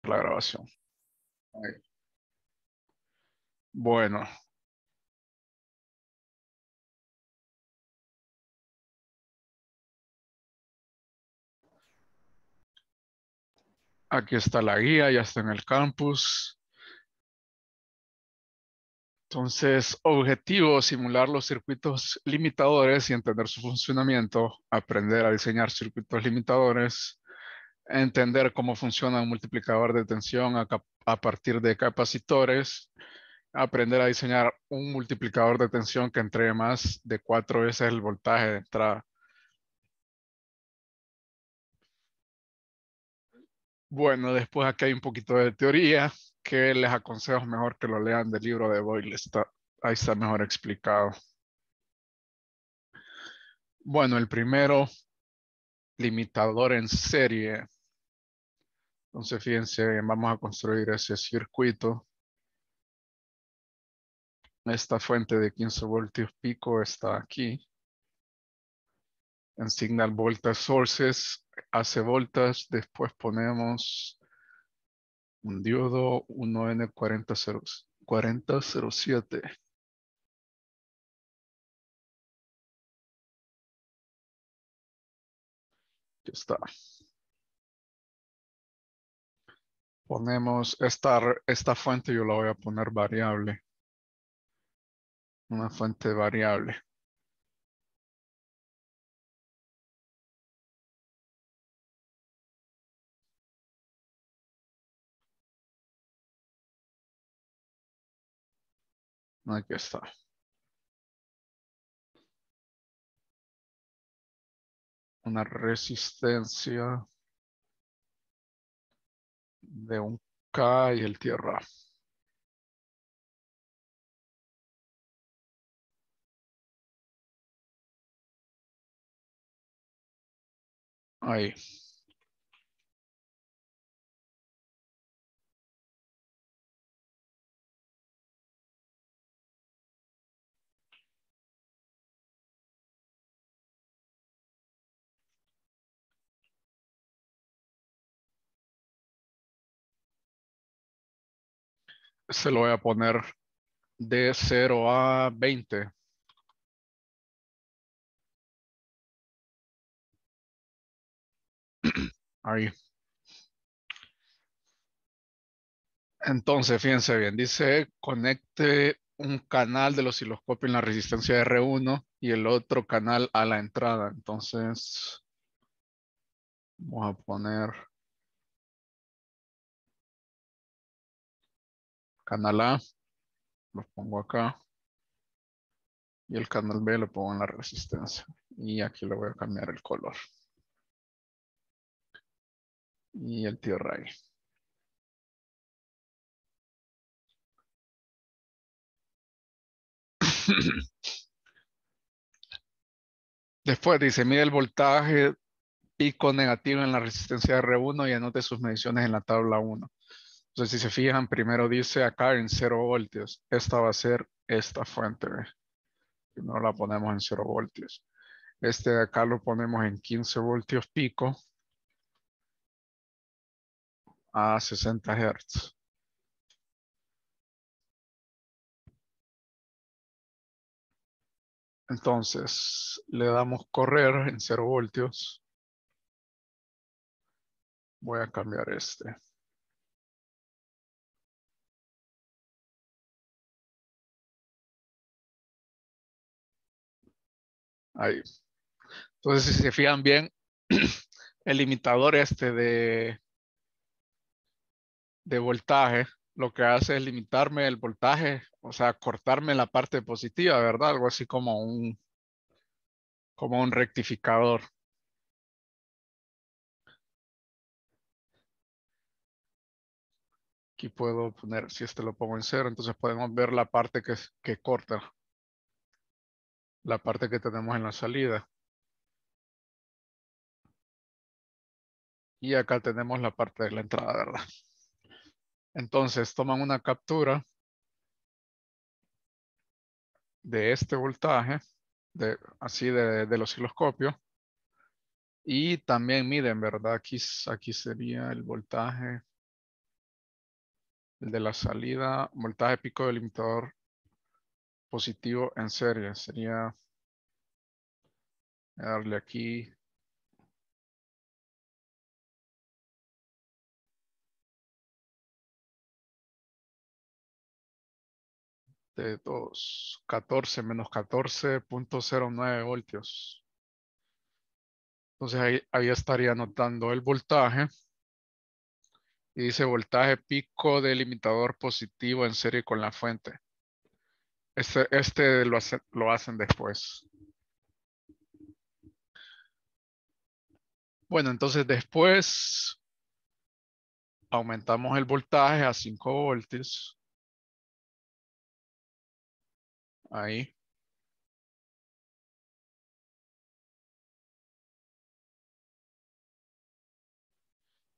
la grabación. Ahí. Bueno, aquí está la guía, ya está en el campus. Entonces, objetivo, simular los circuitos limitadores y entender su funcionamiento, aprender a diseñar circuitos limitadores, entender cómo funciona un multiplicador de tensión a partir de capacitores, aprender a diseñar un multiplicador de tensión que entregue más de 4 veces el voltaje de entrada. Bueno, después aquí hay un poquito de teoría que les aconsejo mejor que lo lean del libro de Boyle. Ahí está mejor explicado. Bueno, el primero, limitador en serie. Entonces, fíjense, vamos a construir ese circuito. Esta fuente de 15 voltios pico está aquí. En signal voltage sources, hace voltas. Después ponemos un diodo 1N4007. Ya está. Ponemos esta fuente, yo la voy a poner variable. Una fuente variable. Aquí está. Una resistencia de un K y el tierra. Ahí. Se lo voy a poner de 0 a 20. Ahí. Entonces, fíjense bien, dice conecte un canal del osciloscopio en la resistencia R1 y el otro canal a la entrada. Entonces, vamos a poner canal A, lo pongo acá, y el canal B lo pongo en la resistencia. Y aquí le voy a cambiar el color. Y el tierra ahí. Después dice, mide el voltaje pico negativo en la resistencia R1 y anote sus mediciones en la tabla 1. Entonces, si se fijan, primero dice acá en 0 voltios. Esta va a ser esta fuente. ¿Ve? Primero la ponemos en 0 voltios. Este de acá lo ponemos en 15 voltios pico a 60 Hz. Entonces, le damos correr en 0 voltios. Voy a cambiar este. Ahí. Entonces, si se fijan bien, el limitador este de voltaje, lo que hace es limitarme el voltaje, o sea, cortarme la parte positiva, ¿verdad? Algo así como un rectificador. Aquí puedo poner, si este lo pongo en 0, entonces podemos ver la parte que corta, la parte que tenemos en la salida. Y acá tenemos la parte de la entrada, ¿verdad? Entonces toman una captura de este voltaje, así del osciloscopio, y también miden, ¿verdad? Aquí sería el voltaje. El de la salida, voltaje pico delimitador positivo en serie. Sería darle aquí de 14 menos 14,09 voltios. Entonces ahí estaría anotando el voltaje. Y dice voltaje pico delimitador positivo en serie con la fuente. Este lo hacen después. Bueno, entonces después aumentamos el voltaje a 5 voltios. Ahí.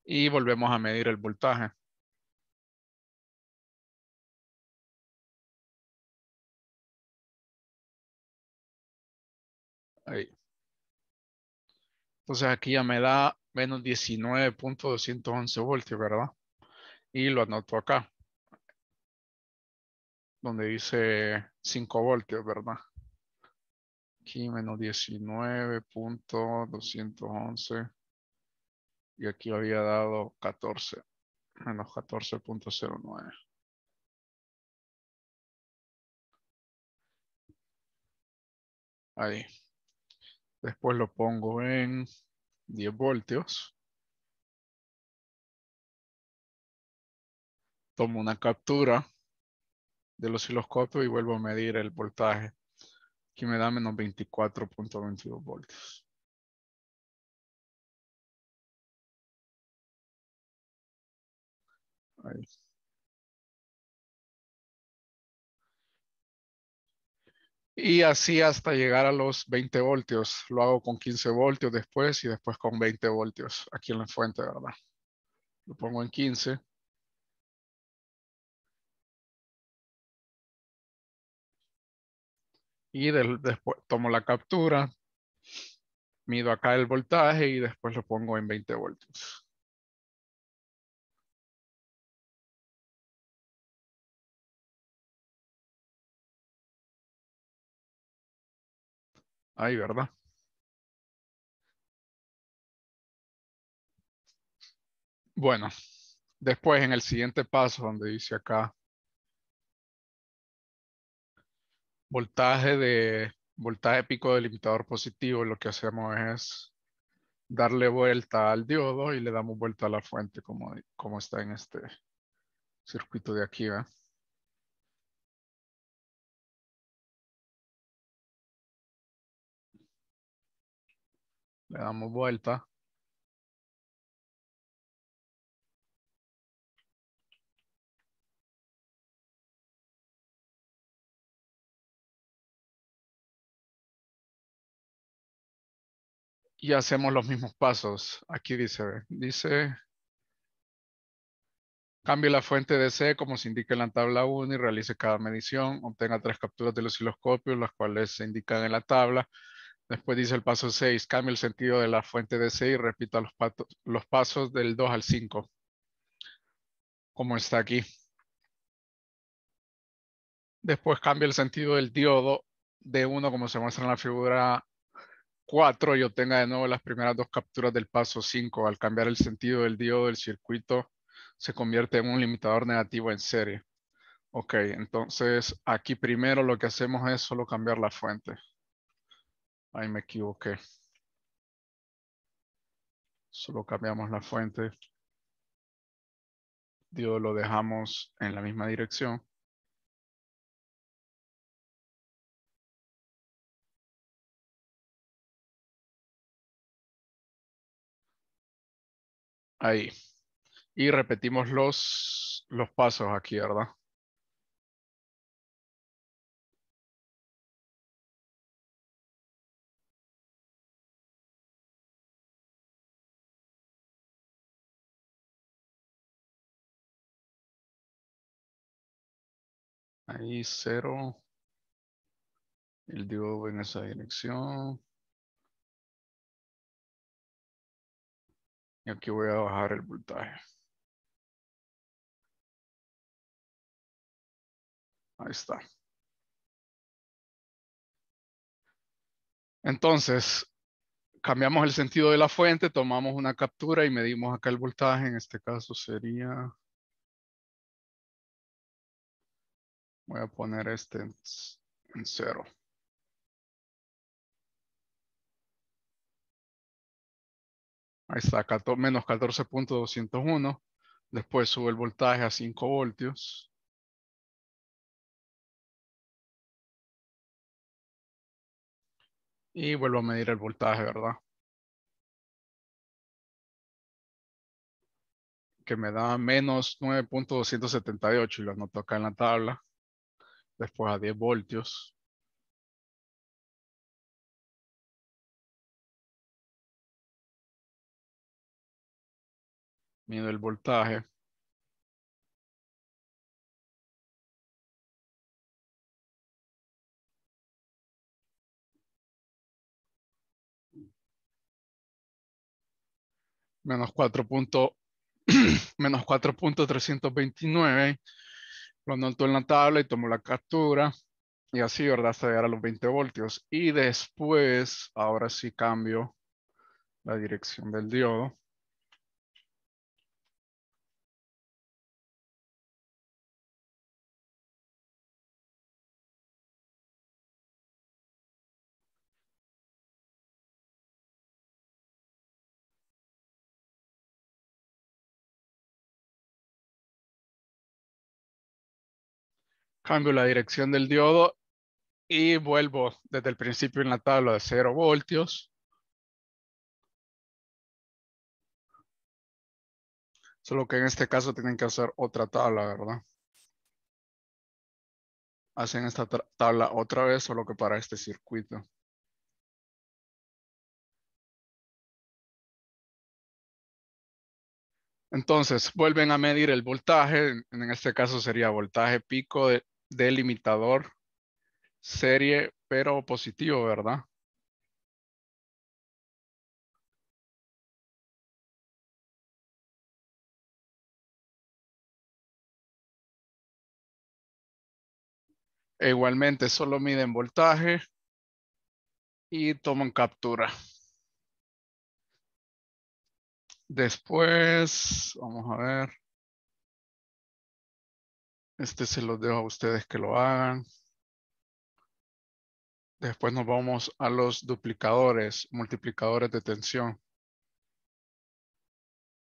Y volvemos a medir el voltaje. Ahí. Entonces aquí ya me da menos 19,211 voltios, ¿verdad? Y lo anoto acá, donde dice 5 voltios, ¿verdad? Aquí menos 19,211. Y aquí había dado 14. Menos 14,09. Ahí. Después lo pongo en 10 voltios. Tomo una captura del osciloscopio y vuelvo a medir el voltaje. Aquí me da menos 24,22 voltios. Ahí. Y así hasta llegar a los 20 voltios. Lo hago con 15 voltios después y después con 20 voltios aquí en la fuente, ¿verdad? Lo pongo en 15. Y después tomo la captura, mido acá el voltaje y después lo pongo en 20 voltios. Ahí, ¿verdad? Bueno, después en el siguiente paso donde dice acá voltaje pico delimitador positivo, lo que hacemos es darle vuelta al diodo y le damos vuelta a la fuente como está en este circuito de aquí, ¿ve? Le damos vuelta y hacemos los mismos pasos. Aquí dice, ¿ve? Dice, cambie la fuente de C como se indica en la tabla 1 y realice cada medición. Obtenga 3 capturas del osciloscopio, las cuales se indican en la tabla. Después dice el paso 6, cambie el sentido de la fuente de C y repita los pasos del 2 al 5, como está aquí. Después cambia el sentido del diodo de 1, como se muestra en la figura 4, y obtenga de nuevo las primeras 2 capturas del paso 5. Al cambiar el sentido del diodo, el circuito se convierte en un limitador negativo en serie. Ok, entonces aquí primero lo que hacemos es solo cambiar la fuente. Ahí me equivoqué. Solo cambiamos la fuente. Diodo lo dejamos en la misma dirección. Ahí. Y repetimos los pasos aquí, ¿verdad? Ahí 0. El diodo en esa dirección. Y aquí voy a bajar el voltaje. Ahí está. Entonces, cambiamos el sentido de la fuente, tomamos una captura y medimos acá el voltaje. En este caso sería, voy a poner este en 0. Ahí está, menos 14.201. Después sube el voltaje a 5 voltios. Y vuelvo a medir el voltaje, ¿verdad? Que me da menos 9.278 y lo anoto acá en la tabla. Después a 10 voltios. Mido el voltaje. Menos 4. Menos 4.329. Lo anoto en la tabla y tomo la captura. Y así, ¿verdad? Hasta llegar a los 20 voltios. Y después, ahora sí cambio la dirección del diodo. Cambio la dirección del diodo y vuelvo desde el principio en la tabla de 0 voltios. Solo que en este caso tienen que hacer otra tabla, ¿verdad? Hacen esta tabla otra vez, solo que para este circuito. Entonces, vuelven a medir el voltaje. En este caso sería voltaje pico de limitador serie, pero positivo, ¿verdad? E igualmente solo miden voltaje y toman captura. Después, vamos a ver. Este se los dejo a ustedes que lo hagan. Después nos vamos a los duplicadores, multiplicadores de tensión.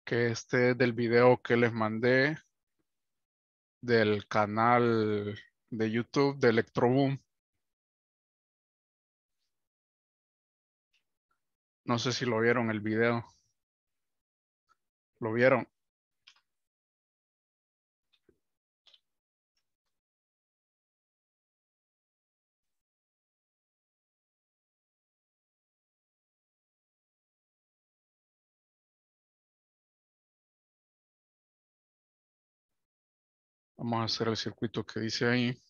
Que este del video que les mandé del canal de YouTube de Electroboom. No sé si lo vieron el video. ¿Lo vieron? Vamos a hacer el circuito que dice ahí.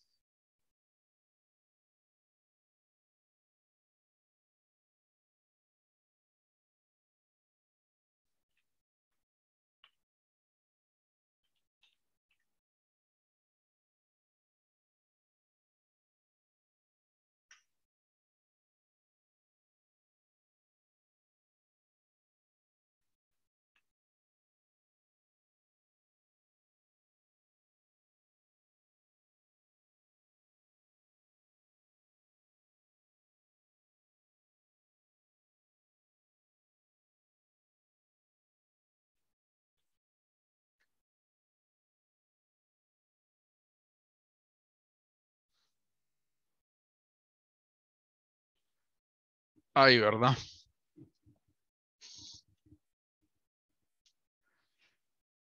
Ahí, ¿verdad?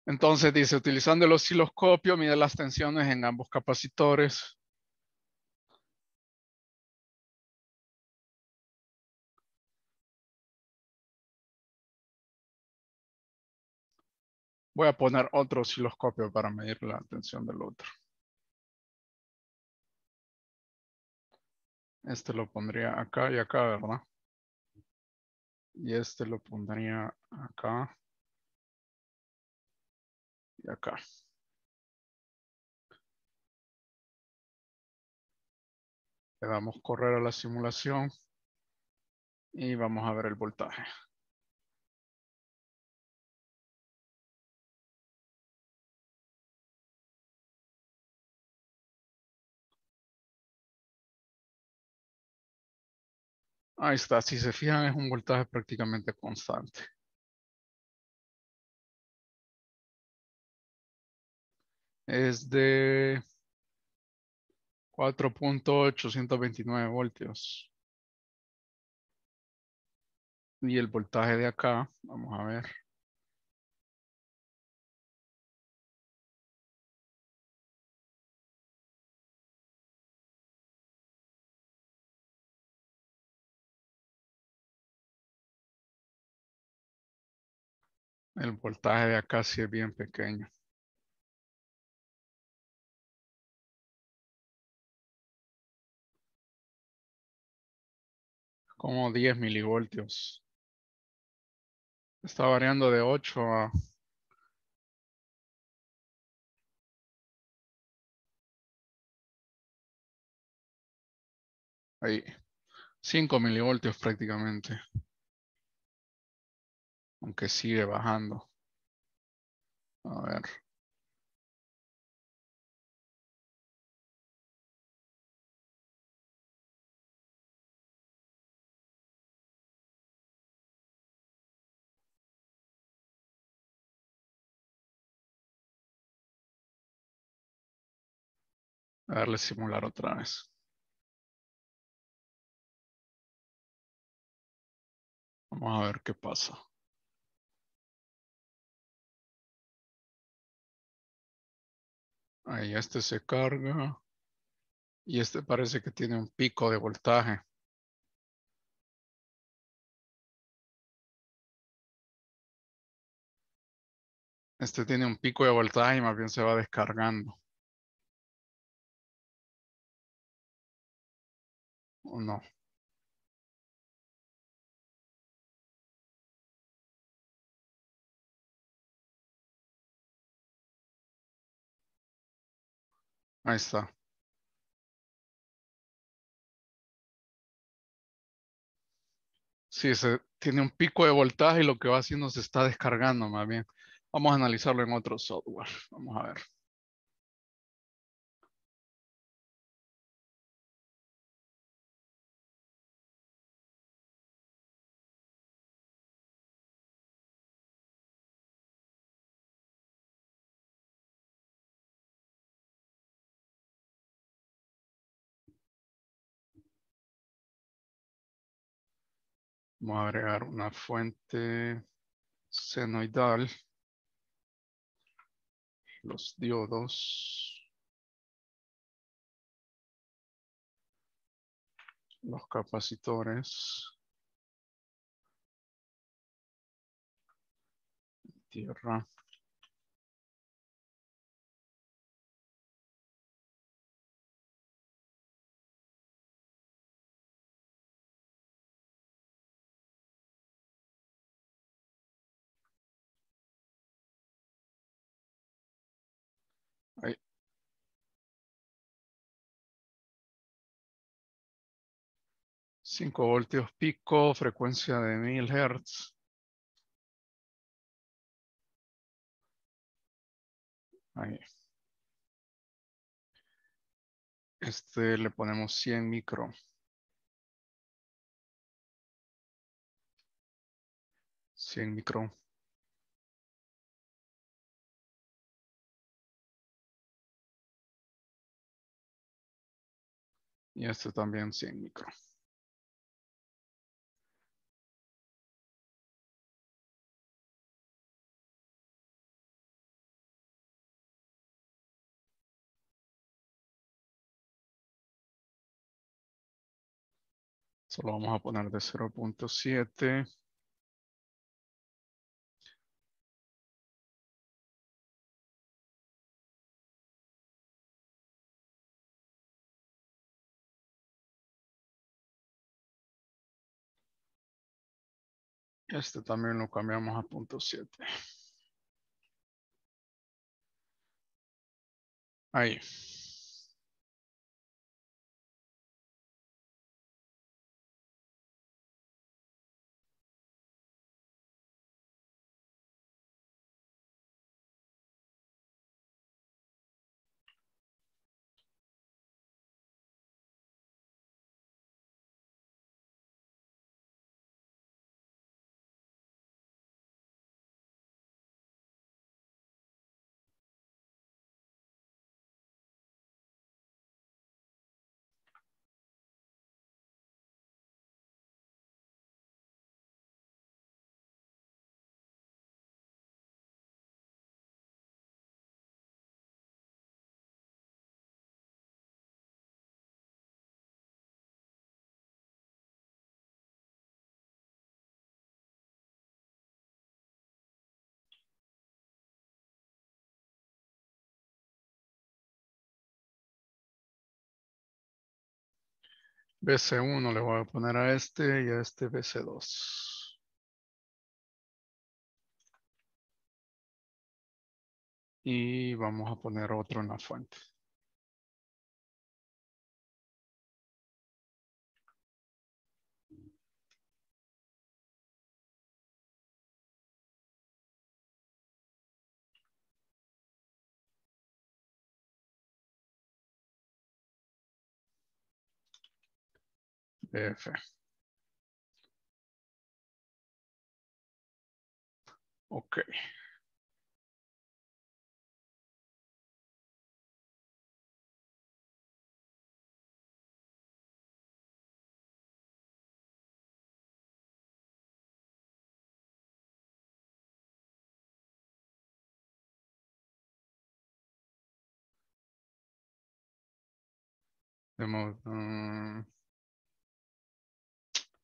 Entonces dice, utilizando el osciloscopio, mide las tensiones en ambos capacitores. Voy a poner otro osciloscopio para medir la tensión del otro. Este lo pondría acá y acá, ¿verdad? Y este lo pondría acá y acá. Le damos correr a la simulación y vamos a ver el voltaje. Ahí está, si se fijan es un voltaje prácticamente constante. Es de 4.829 voltios. Y el voltaje de acá, vamos a ver. El voltaje de acá sí es bien pequeño. Como 10 milivoltios. Está variando de 8 a ahí, 5 milivoltios prácticamente. Aunque sigue bajando. A ver. A darle simular otra vez. Vamos a ver qué pasa. Ahí este se carga. Y este parece que tiene un pico de voltaje. Este tiene un pico de voltaje y más bien se va descargando. ¿O no? Ahí está. Sí, tiene un pico de voltaje y lo que va haciendo se está descargando más bien. Vamos a analizarlo en otro software. Vamos a ver. Vamos a agregar una fuente senoidal. Los diodos. Los capacitores. Tierra. Ahí. 5 voltios pico, frecuencia de 1000 Hz. Ahí. Este le ponemos 100 micro. 100 micro. Y este también 100 micro. Solo vamos a poner de 0.7. Este también lo cambiamos a 0.7. Ahí. BC1 le voy a poner a este y a este BC2. Y vamos a poner otro en la fuente. BF. Ok.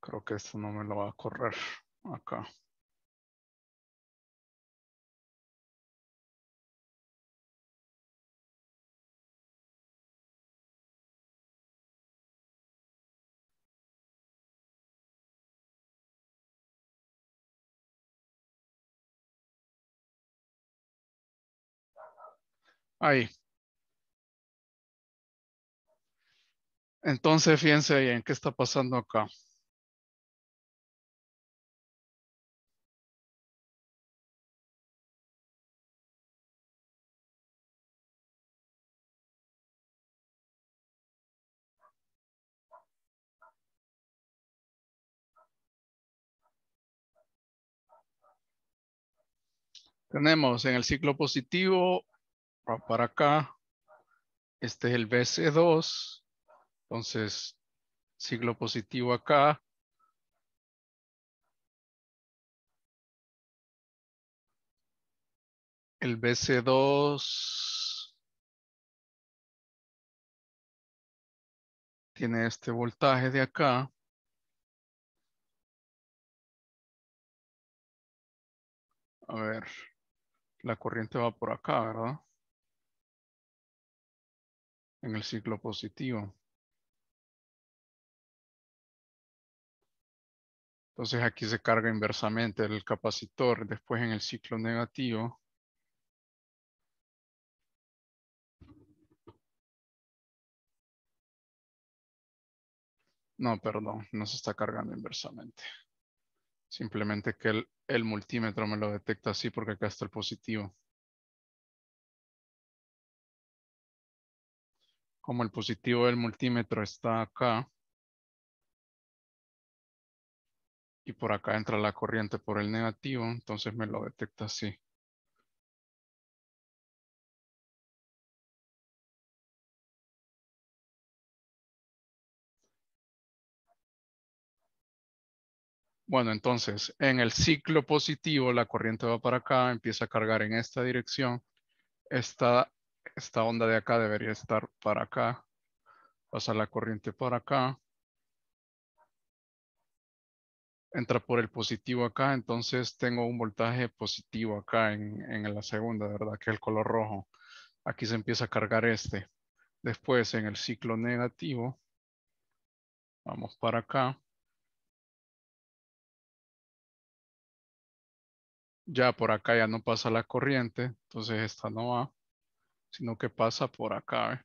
Creo que esto no me lo va a correr acá. Ahí. Entonces, fíjense bien qué está pasando acá. Tenemos en el ciclo positivo, va para acá. Este es el BC2. Entonces, ciclo positivo acá. El BC2 tiene este voltaje de acá. A ver, la corriente va por acá, ¿verdad? En el ciclo positivo. Entonces aquí se carga inversamente el capacitor. Después en el ciclo negativo. No, perdón, no se está cargando inversamente. Simplemente que el multímetro me lo detecta así porque acá está el positivo. Como el positivo del multímetro está acá y por acá entra la corriente por el negativo, entonces me lo detecta así. Bueno, entonces en el ciclo positivo la corriente va para acá, empieza a cargar en esta dirección. Esta onda de acá debería estar para acá. Pasa la corriente por acá. Entra por el positivo acá, entonces tengo un voltaje positivo acá en la segunda, ¿verdad? Que es el color rojo. Aquí se empieza a cargar este. Después en el ciclo negativo, vamos para acá. Ya por acá ya no pasa la corriente, entonces esta no va, sino que pasa por acá. ¿Ve?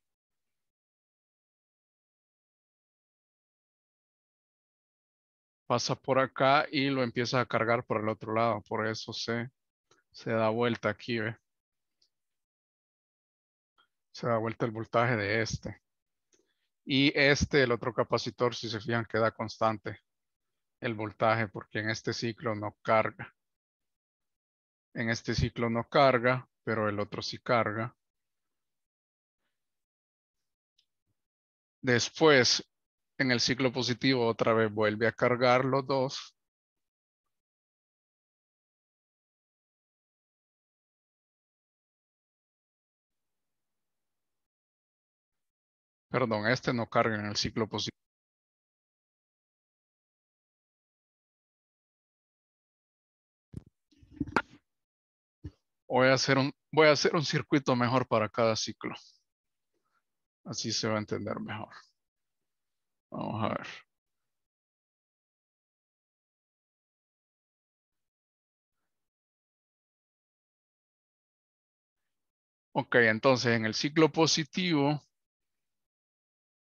Pasa por acá y lo empieza a cargar por el otro lado, por eso se da vuelta aquí, ¿ve? Se da vuelta el voltaje de este. Y este, el otro capacitor, si se fijan, queda constante el voltaje porque en este ciclo no carga. En este ciclo no carga, pero el otro sí carga. Después, en el ciclo positivo, otra vez vuelve a cargar los dos. Perdón, este no carga en el ciclo positivo. Voy a hacer un circuito mejor para cada ciclo. Así se va a entender mejor. Vamos a ver. Ok, entonces en el ciclo positivo,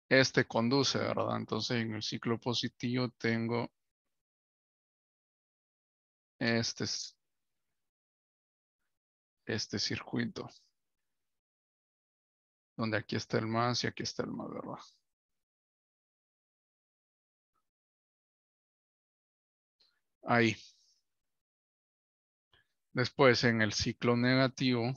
este conduce, ¿verdad? Entonces en el ciclo positivo tengo este, este circuito, donde aquí está el más y aquí está el más, ¿verdad? Ahí. Después en el ciclo negativo,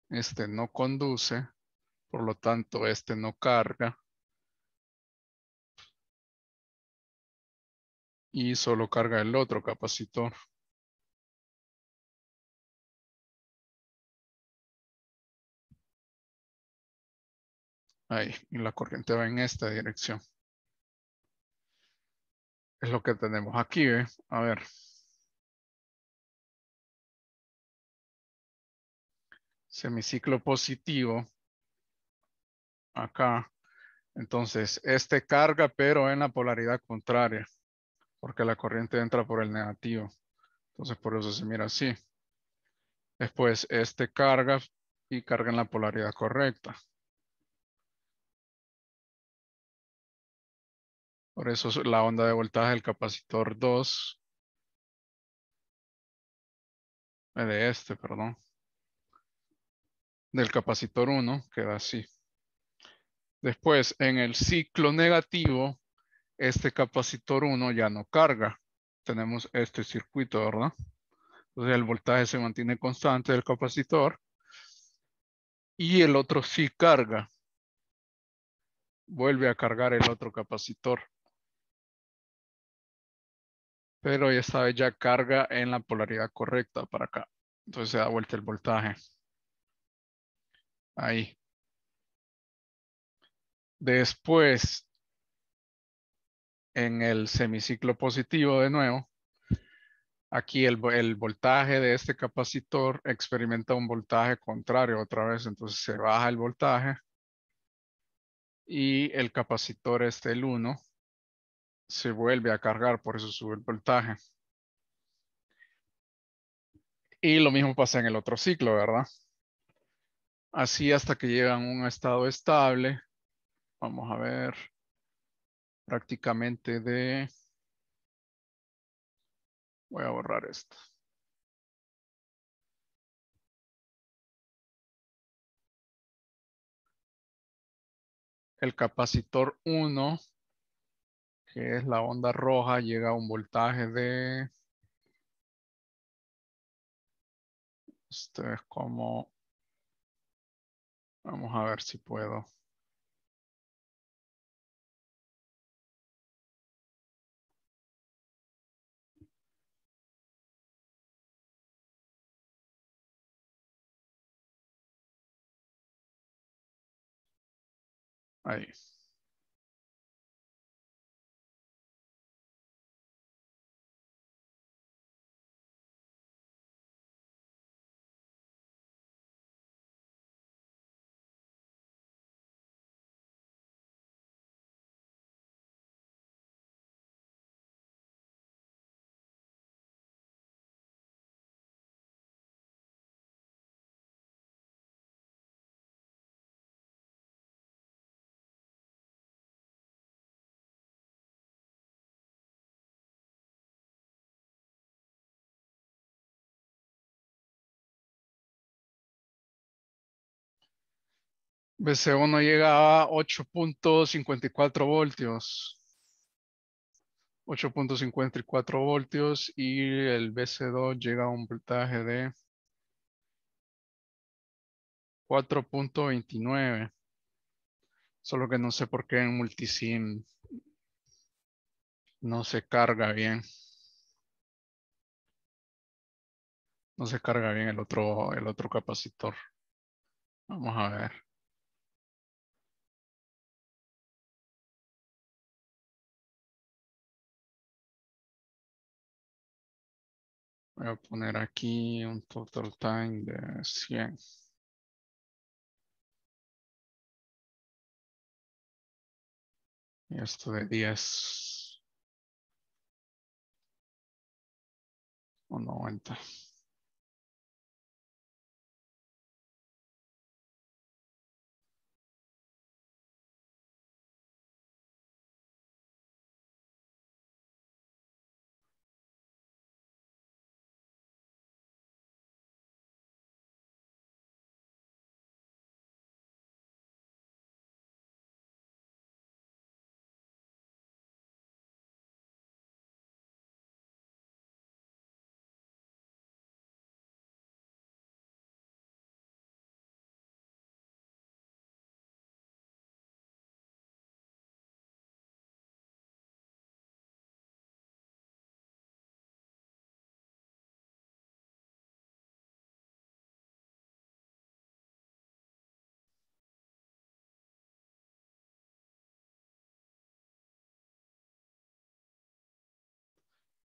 este no conduce, por lo tanto este no carga y solo carga el otro capacitor. Ahí, y la corriente va en esta dirección. Es lo que tenemos aquí, ¿ve? A ver. Semiciclo positivo. Acá. Entonces, este carga, pero en la polaridad contraria, porque la corriente entra por el negativo. Entonces, por eso se mira así. Después, este carga y carga en la polaridad correcta. Por eso la onda de voltaje del capacitor 2, de este, perdón, del capacitor 1, queda así. Después, en el ciclo negativo, este capacitor 1 ya no carga. Tenemos este circuito, ¿verdad? Entonces el voltaje se mantiene constante del capacitor y el otro sí carga. Vuelve a cargar el otro capacitor. Pero esta vez ya carga en la polaridad correcta para acá. Entonces se da vuelta el voltaje. Ahí. Después, en el semiciclo positivo de nuevo, aquí el voltaje de este capacitor experimenta un voltaje contrario otra vez. Entonces se baja el voltaje y el capacitor el 1 se vuelve a cargar, por eso sube el voltaje. Y lo mismo pasa en el otro ciclo, ¿verdad? Así hasta que llegan a un estado estable. Vamos a ver, prácticamente voy a borrar esto. El capacitor 1, que es la onda roja, llega a un voltaje de, esto es como, vamos a ver si puedo. Ahí. BC1 llega a 8.54 voltios. 8.54 voltios y el BC2 llega a un voltaje de 4.29. Solo que no sé por qué en multisim no se carga bien. No se carga bien el otro capacitor. Vamos a ver. Voy a poner aquí un total time de 100. Y esto de 10 o 90.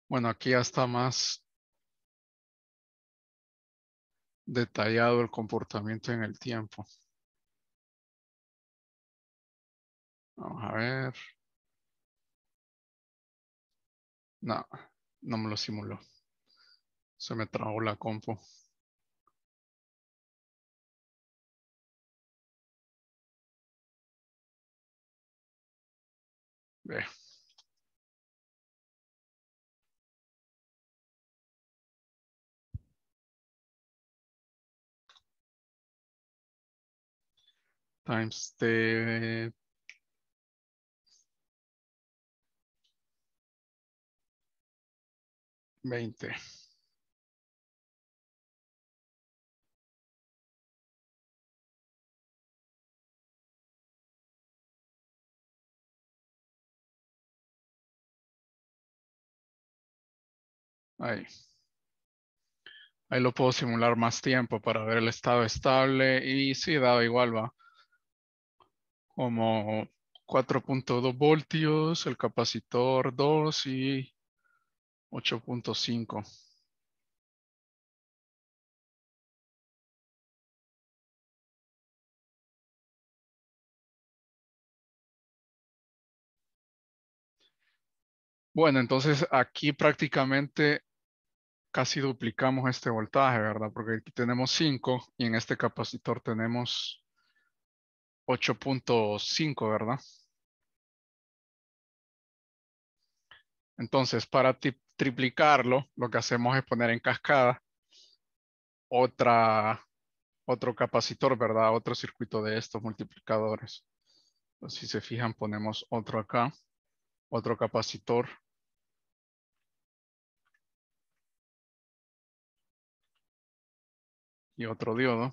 Bueno, aquí ya está más detallado el comportamiento en el tiempo. Vamos a ver. No, no me lo simuló. Se me trabó la compu. Ve. Times de 20. Ahí. Ahí lo puedo simular más tiempo para ver el estado estable. Y sí, daba igual, va. Como 4.2 voltios, el capacitor 2 y 8.5. Bueno, entonces aquí prácticamente casi duplicamos este voltaje, ¿verdad? Porque aquí tenemos 5 y en este capacitor tenemos 8.5, ¿verdad? Entonces, para triplicarlo, lo que hacemos es poner en cascada otra, otro capacitor, ¿verdad? Otro circuito de estos multiplicadores. Entonces, si se fijan, ponemos otro acá, otro capacitor y otro diodo.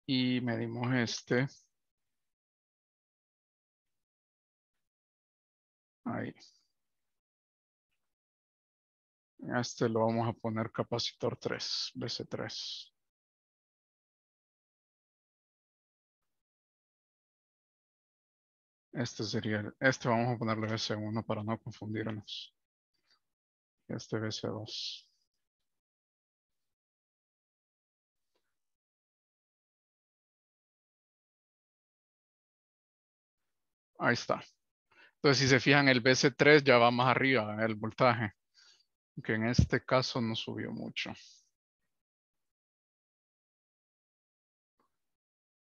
Y medimos este. Ahí. A este lo vamos a poner capacitor 3, BC3. Este sería, este vamos a ponerle BC1 para no confundirnos. Este BC2. Ahí está. Entonces, si se fijan, el BC3 ya va más arriba, el voltaje, que en este caso no subió mucho.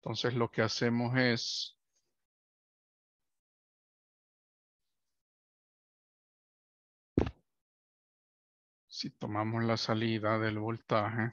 Entonces, lo que hacemos es, si tomamos la salida del voltaje,